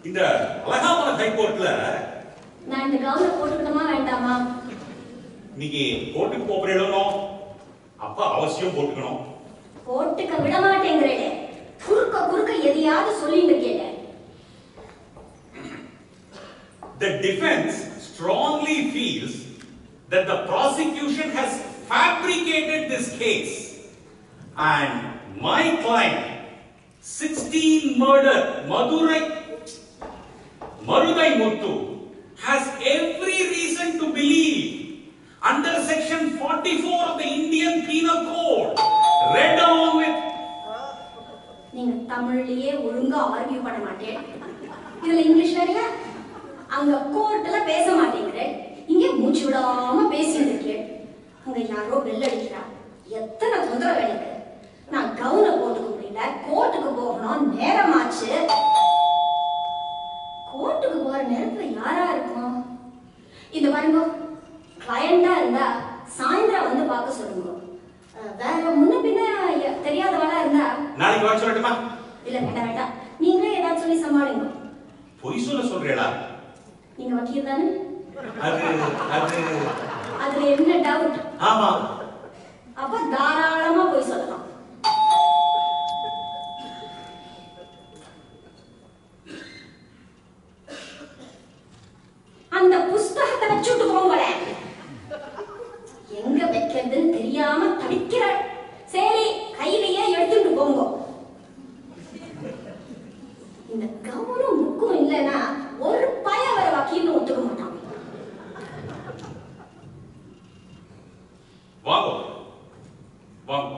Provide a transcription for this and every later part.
இந்த அலகாபாத் ஹைகோர்ட்ல நான் இந்த கவுன போட்டுக்கணுமா வேண்டாமா? நீங்க கோர்ட்டுக்கு போறீங்களோ அப்ப அவசியம் போட்டுக்கணும். போட்டுக்க விட மாட்டேங்கிறே. குறுக்க எதையாவது சொல்லிட்டு இருக்கேன். The defense strongly feels that the prosecution has fabricated this case and my client 16 murder Marudai Muthu has every reason to believe under section 44 of the Indian Penal Code read along with நீங்க தமிழ்லயே ஒழுங்கா argue பண்ண மாட்டேன். இதுல English வேறயா? அங்க கோர்ட்ல பேச மாட்டேங்கறே. இங்க மூச்சு விடாம பேசிட்டு இருக்கேன். அங்க யாரோ பெல் அடிக்கிறா. எத்தனை தொந்தரவு எனக்கு. நான் கவுன போட்டுக்க முடியல. கோர்ட்டுக்கு போகணும், நேரமாச்சு. கோர்ட்டுக்கு போற நேரத்துல யாரா இருக்கும்? இந்த பாருங்க, கிளையண்டா இருந்தா சாயந்தரம் வந்து பார்க்க சொல்லுங்க. வேற முன்ன பின்ன தெரியாதவளா இருந்தா நாளைக்கு வர சொல்லட்டுமா? இல்ல வேண்டாம். நீங்களே ஏதாவது சொல்லி சமாளிங்க. பொய் சொல்றீங்களா? நீங்க வக்கீல் தானே? அது என்ன டவுட்? ஆமா. அப்ப தாராளமா போய் சொல்லலாம். அந்த புஸ்தகத்தை வச்சுட்டு போங்களே. எங்க வைக்கிறதுன்னு தெரியாம தவிக்கிற. சரி, கையிலேயே எடுத்துட்டு போங்க. இந்த கவனம் முக்கும் இல்லைன்னா ஒரு பய வர வக்கீல்னு ஒத்துக்க மாட்டான். வாங்க வாங்க.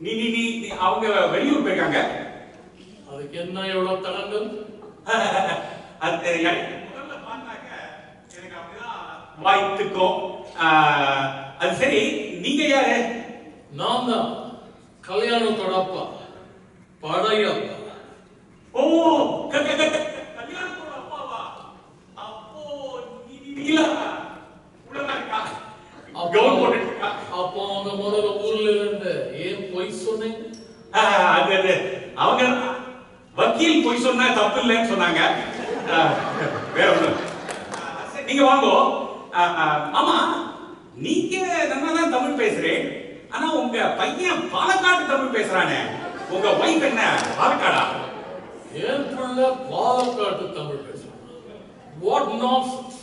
நீ அவங்க வெளியூர் போயிருக்காங்க. அதுக்கு என்ன எவ்வளவு தடங்கள்? அது முதல்ல பார்த்தாங்க எனக்கு அப்படிதான் வாய்த்துக்கும். அது சரி, நீங்க யாரு? நான் தான் கல்யாணத்தோட அப்பா, படையப்பா. ஓ, கல்யாணத்தோட அப்பாவா? அப்போ நீலா உள்ளதா இருக்கா? கவுன் போட்டுட்டு இருக்கா? அப்போ அவங்க முதல்ல ஊர்ல இருந்து ஏன் பொய் சொன்னீங்க? அது அவங்க வக்கீல் பொய் சொன்னா தப்பு இல்லைன்னு சொன்னாங்க. வேற ஒண்ணு. நீங்க வாங்க. ஆமா, நீங்க தான் தமிழ் பேசுறேன். ஆனா உங்க பையன் பாலக்காடு தமிழ் பேசுறானே. உங்க வைஃப் என்ன பாலக்காடா? என் புள்ள பாலக்காடு தமிழ் பேசுறான். What nonsense.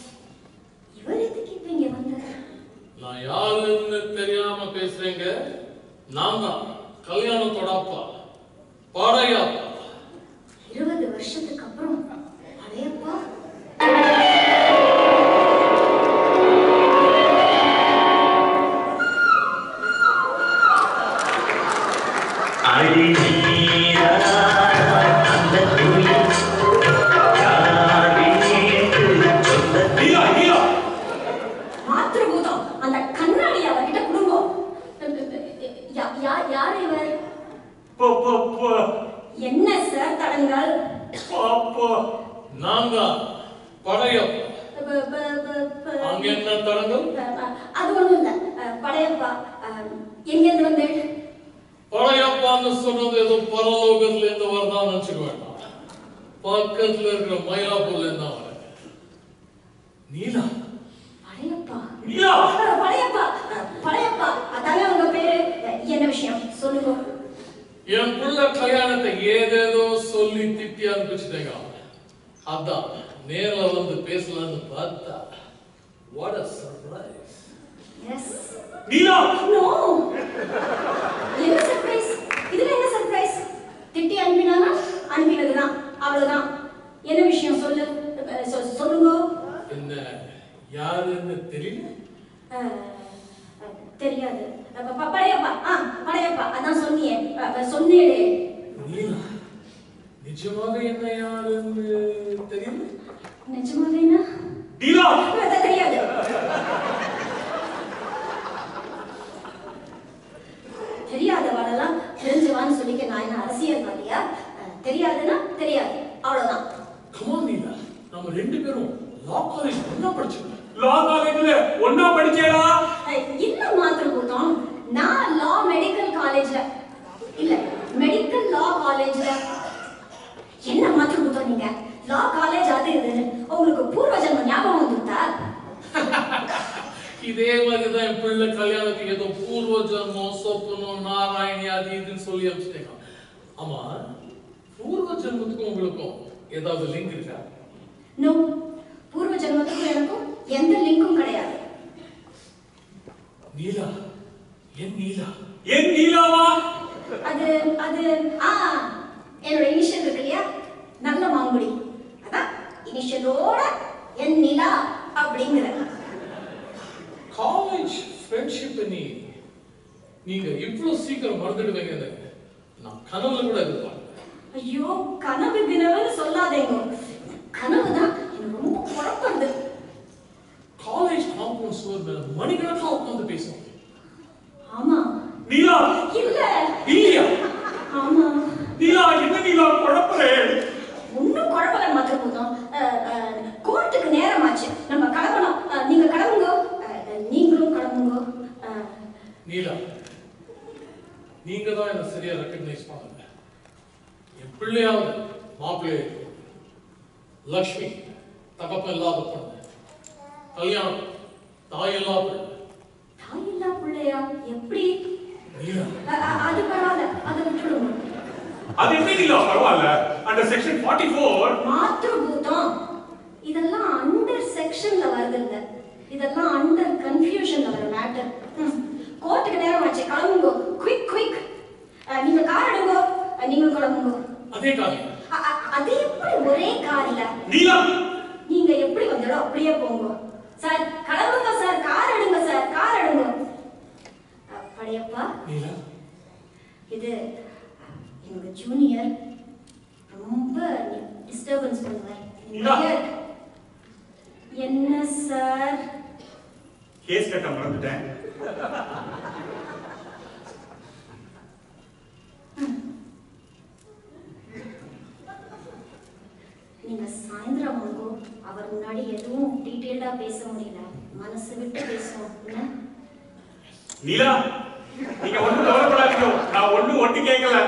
இவர் எதுக்கு இப்ப இங்க வந்தாரு? நான் யாருன்னு தெரியாம பேசுறேங்க. நான் தான் கல்யாணத்தோட அப்பா, படையப்பா. 20 வருஷத்துக்கு அப்புறம் படையப்பா. மாத்ருபூதம், அந்த கண்ணாடி அவர்கிட்ட கொடுங்க. யார் இவர்? என்ன சார் தடங்கள்? நான் தான் படையப்பா. அங்க என்ன தடங்கள்? அது ஒண்ணும் இல்ல. படையப்பா எங்கிருந்து வந்து? படையப்பான்னு சொன்னது ஏதோ பரலோகத்துல இருந்து வரதான் நினைச்சுக்க வேண்டாம். பக்கத்துல இருக்கிற மயிலாப்பூர்ல இருந்தா வர. நீலா? படையப்பா? நீலா? படையப்பா, படையப்பா, அதானே உங்க பேரு? என்ன விஷயம் சொல்லுங்க. என் புள்ள கல்யாணத்தை ஏதேதோ சொல்லி திட்டி அனுப்பிச்சுட்டேங்க. அதான் நேர்ல வந்து பேசலாம்னு பார்த்தா. What a surprise. Yes. Neela? No. என்ன சர்ப்ரைஸ்? இதுல என்ன சர்ப்ரைஸ்? திட்டி அனுப்பினானா? அனுப்பினதுதான், அவ்வளவுதான். என்ன விஷயம் சொல்லு. சொல்லுங்க. என்ன யாருன்னு தெரியல? தெரியாது. படையப்பா, படையப்பா, அதான் சொன்னியே. சொன்னேடே. நீலா, நிஜமாக என்ன யாருன்னு தெரியல? நிஜமாக என்ன? நீலா? தெரியாது. தெரியாதவாடெல்லாம் தெரிஞ்சுவான்னு சொல்லிக்க நான் என்ன அரசியல்வாதியா? தெரியாதுன்னா தெரியாது, அவ்வளவுதான். கமான் நீலா, நம்ம ரெண்டு பேரும் லா காலேஜ் ஒண்ணா படிச்சோம். லா காலேஜ்ல ஒண்ணா படிச்சேடா. இல்ல மாத்திரம் நான் லா மெடிக்கல் காலேஜ்ல இல்ல மெடிக்கல் லா காலேஜ்ல. என்ன மாத்திரம் நீங்க லா காலேஜ் அது இதுன்னு உங்களுக்கு பூர்வ ஜென்ம ஞாபகம் வந்துட்டா? இதே மாதிரிதான் என் பிள்ளை கல்யாணத்துக்கு ஏதோ பூர்வ ஜென்மம் சொப்பனம் நாராயணி அது இதுன்னு சொல்லி அனுப்பிச்சிட்டேன். ஆமா, பூர்வ ஜென்மத்துக்கும் உங்களுக்கும் ஏதாவது லிங்க் இருக்கா? நோ, பூர்வ ஜென்மத்துக்கும் எனக்கும் எந்த லிங்கும் கிடையாது. நீலா, என் நீலா, என் நீலாவா? அது அது என்னோட இனிஷியல் இருக்கு இல்லையா, நல்ல மாங்குடி, அதான் இனிஷியலோட என் நிலா அப்படிங்கிற. காலேஜ் ஃப்ரெண்ட்ஷிப் நீங்க இவ்வளவு சீக்கிரம் மறந்துடுவீங்கன்னு நான் கனவுல கூட எதிர்பார்க்கல. ஐயோ, கனவு கினவுன்னு சொல்லாதேங்க. கனவு தான் எனக்கு ரொம்ப குழப்பது. காலேஜ் காம்பவுண்ட் சுவர் மேல மணிக்கணக்காக உட்கார்ந்து பேசுவோம். ஆமா. நீலா இல்ல இல்லையா? ஆமா. நீலா, என்ன நீலா குழப்பறே? ஒன்னும் குழப்பல மாத்திரம் போதும். கோர்ட்டுக்கு நேரமாச்சு, நம்ம கிளம்பணும். நீங்க கிளம்புங்க, நீங்களும் கிளம்புங்க. நீலா, நீங்க தான் என்ன சரியா ரெக்கக்னைஸ் பண்ணல. என் பிள்ளையாவது மாப்பிள்ளை லக்ஷ்மி தகப்பன் இல்லாத பொண்ணு, கல்யாணம் தாயில்லா பிள்ளை. தாயில்லா பிள்ளையா? எப்படி? நீலா, அது பரவாயில்ல, அதை விட்டுடுங்க. அது எப்படி நீலா பரவாயில்ல? அண்டர் செக்ஷன் 44 மாத்ருபூதம் இதெல்லாம் அண்டர் செக்ஷன்ல வருது இல்ல, இதெல்லாம் அண்டர் கன்ஃபியூஷன்ல வர மேட்டர். கோர்ட்டுக்கு நேரம் ஆச்சு, கிளம்புங்க. Quick quick. நீங்க கார் எடுங்க, நீங்களும் கிளம்புங்க. அதே காரியம். அது எப்படி ஒரே கார்ல? நீலா, நீங்க எப்படி வந்தாலோ அப்படியே போங்க. சார் கிளம்புங்க சார், கார் எடுங்க சார், கார் எடுங்க. படையப்பா, நீலா, இது என்னோட ஜூனியர், ரொம்ப டிஸ்டர்பன்ஸ் பண்ணுவார். என்ன சார்? கேஸ் கட்ட மறந்துட்டேன். நீங்க சாயந்தரம் வாங்கோ, அவர் முன்னாடி எதுவும் டீட்டெயில்டா பேச முடியல, மனசு விட்டு பேசுவோம். நீலா, நீங்க ஒண்ணும் கவலைப்படாதீங்க, நான் ஒண்ணு கேட்கல.